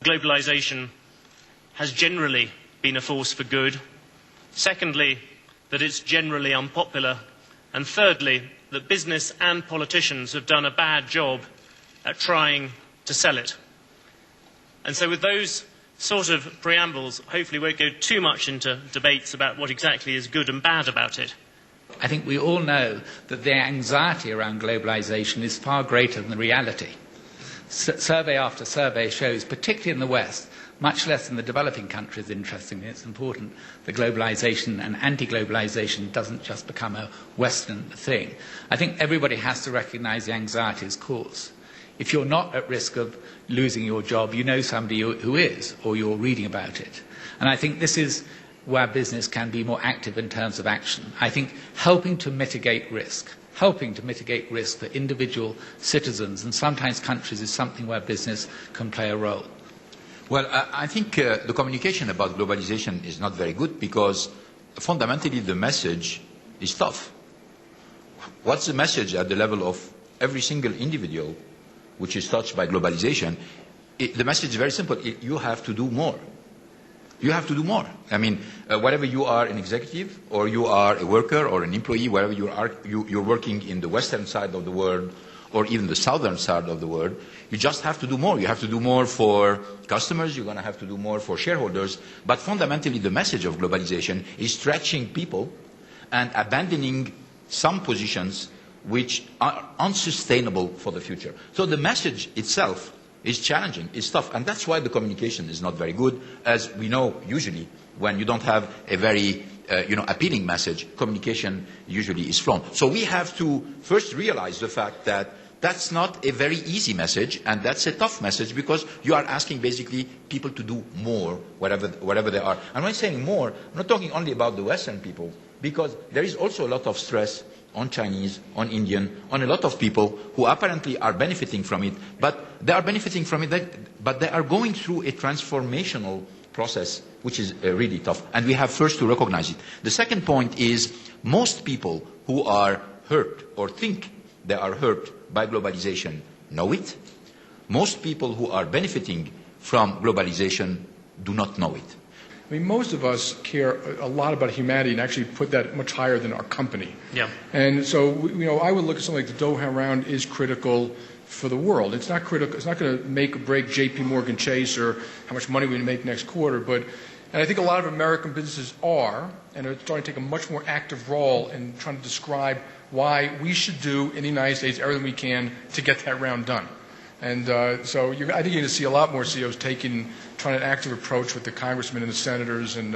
globalization has generally been a force for good. Secondly, that it's generally unpopular. And thirdly, that business and politicians have done a bad job at trying to sell it. And so with those sort of preambles, hopefully we won't go too much into debates about what exactly is good and bad about it. I think we all know that the anxiety around globalization is far greater than the reality. Survey after survey shows, particularly in the West, much less in the developing countries, interestingly, it's important that globalization and anti-globalization doesn't just become a Western thing. I think everybody has to recognize the anxiety as cause. If you're not at risk of losing your job, you know somebody who is, or you're reading about it. And I think this is where business can be more active in terms of action. I think helping to mitigate risk for individual citizens and sometimes countries is something where business can play a role. Well, I think the communication about globalization is not very good because fundamentally the message is tough. What's the message at the level of every single individual which is touched by globalization? The message is very simple. You have to do more. You have to do more. I mean, whether you are an executive or you are a worker or an employee, wherever you are, you're working in the western side of the world or even the southern side of the world, you just have to do more. You have to do more for customers, you're going to have to do more for shareholders. But fundamentally, the message of globalization is stretching people and abandoning some positions which are unsustainable for the future. So the message itself is challenging, is tough, and that's why the communication is not very good. As we know, usually, when you don't have a very appealing message, communication usually is flawed. So we have to first realize the fact that that's not a very easy message, and that's a tough message because you are asking basically people to do more, whatever they are. And when I'm saying more, I'm not talking only about the Western people, because there is also a lot of stress on Chinese, on Indian, on a lot of people who apparently are benefiting from it, but they are benefiting from it, but they are going through a transformational process which is really tough, and we have first to recognize it. The second point is most people who are hurt or think they are hurt by globalization know it. Most people who are benefiting from globalization do not know it. I mean, most of us care a lot about humanity and actually put that much higher than our company. Yeah. And so, I would look at something like the Doha Round is critical for the world. It's not critical. It's not going to make or break J.P. Morgan Chase or how much money we make next quarter. And I think a lot of American businesses are, and are starting to take a much more active role in trying to describe why we should do in the United States everything we can to get that round done. And so I think you're going to see a lot more CEOs trying an active approach with the congressmen and the senators, and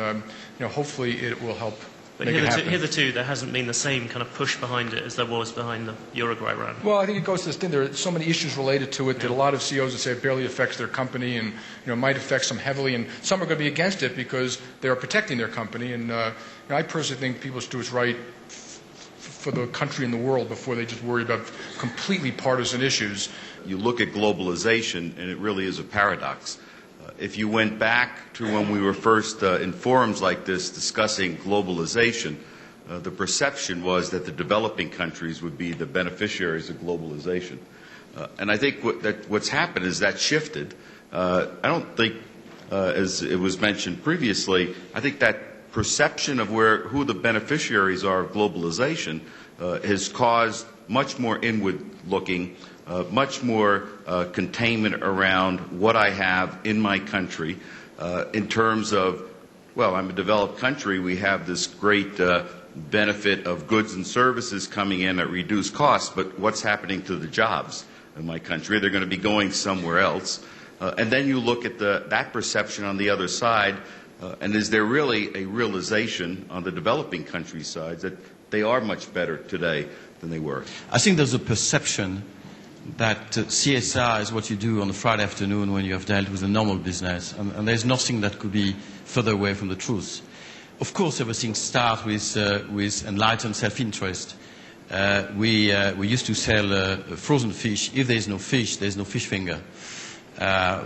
hopefully it will help. But hitherto, there hasn't been the same kind of push behind it as there was behind the Uruguay round. Well, I think it goes to this thing. There are so many issues related to it that a lot of CEOs would say it barely affects their company, and might affect some heavily, and some are going to be against it because they are protecting their company. And I personally think people should do what's right for the country and the world before they just worry about completely partisan issues. You look at globalization, and it really is a paradox. If you went back to when we were first in forums like this discussing globalization, the perception was that the developing countries would be the beneficiaries of globalization. And I think what's happened is that shifted. I don't think, as it was mentioned previously, I think that perception of who the beneficiaries are of globalization has caused much more inward looking, much more containment around what I have in my country in terms of, well, I'm a developed country, we have this great benefit of goods and services coming in at reduced costs, but what's happening to the jobs in my country? They're going to be going somewhere else. And then you look at that perception on the other side, and is there really a realization on the developing country side that they are much better today than they were? I think there's a perception that CSR is what you do on a Friday afternoon when you have dealt with a normal business, and there's nothing that could be further away from the truth. Of course, everything starts with enlightened self-interest. We used to sell frozen fish. If there's no fish finger.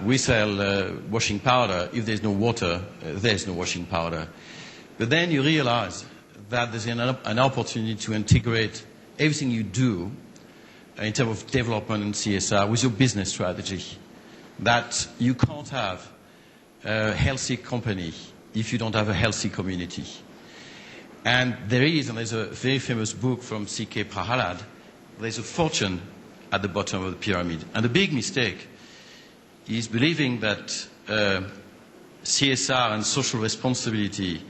We sell washing powder. If there's no water, there's no washing powder. But then you realize that there's an opportunity to integrate everything you do in terms of development and CSR with your business strategy. That you can't have a healthy company if you don't have a healthy community. And there's a very famous book from C.K. Prahalad, there's a fortune at the bottom of the pyramid. And the big mistake is believing that CSR and social responsibility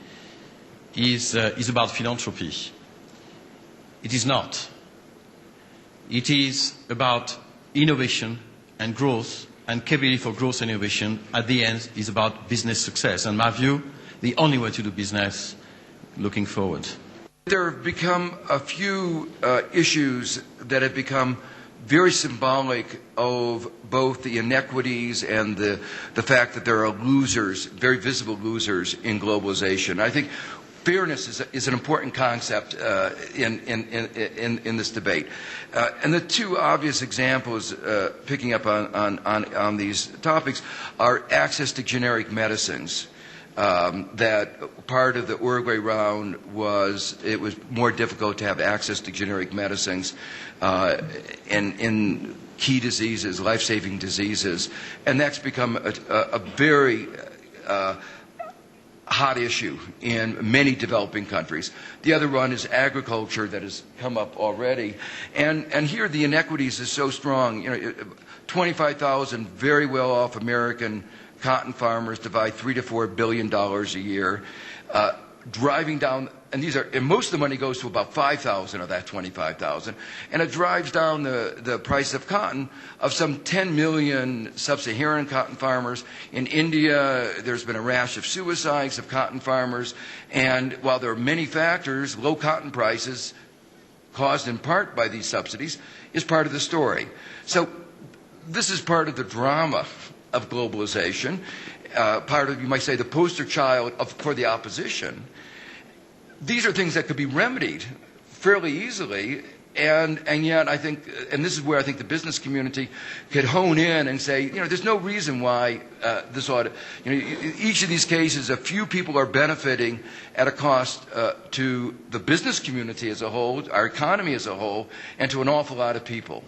is about philanthropy. It is not. It is about innovation and growth, and capability for growth and innovation at the end is about business success. And in my view, the only way to do business looking forward. There have become a few issues that have become very symbolic of both the inequities and the fact that there are losers, very visible losers in globalization. I think fairness is an important concept in this debate. And the two obvious examples, picking up on these topics, are access to generic medicines. That part of the Uruguay round was it was more difficult to have access to generic medicines in key diseases, life-saving diseases, and that's become a very hot issue in many developing countries. The other one is agriculture that has come up already, and here the inequities is so strong. 25,000 very well-off American cotton farmers divide $3 to $4 billion a year, driving down, and most of the money goes to about 5,000 of that 25,000, and it drives down the price of cotton of some 10 million sub-Saharan cotton farmers. In India, there's been a rash of suicides of cotton farmers, and while there are many factors, low cotton prices, caused in part by these subsidies, is part of the story. So this is part of the drama of globalization, part of, you might say, the poster child for the opposition. These are things that could be remedied fairly easily, and yet I think, and this is where I think the business community could hone in and say, there's no reason why this ought to, each of these cases, a few people are benefiting at a cost to the business community as a whole, our economy as a whole, and to an awful lot of people.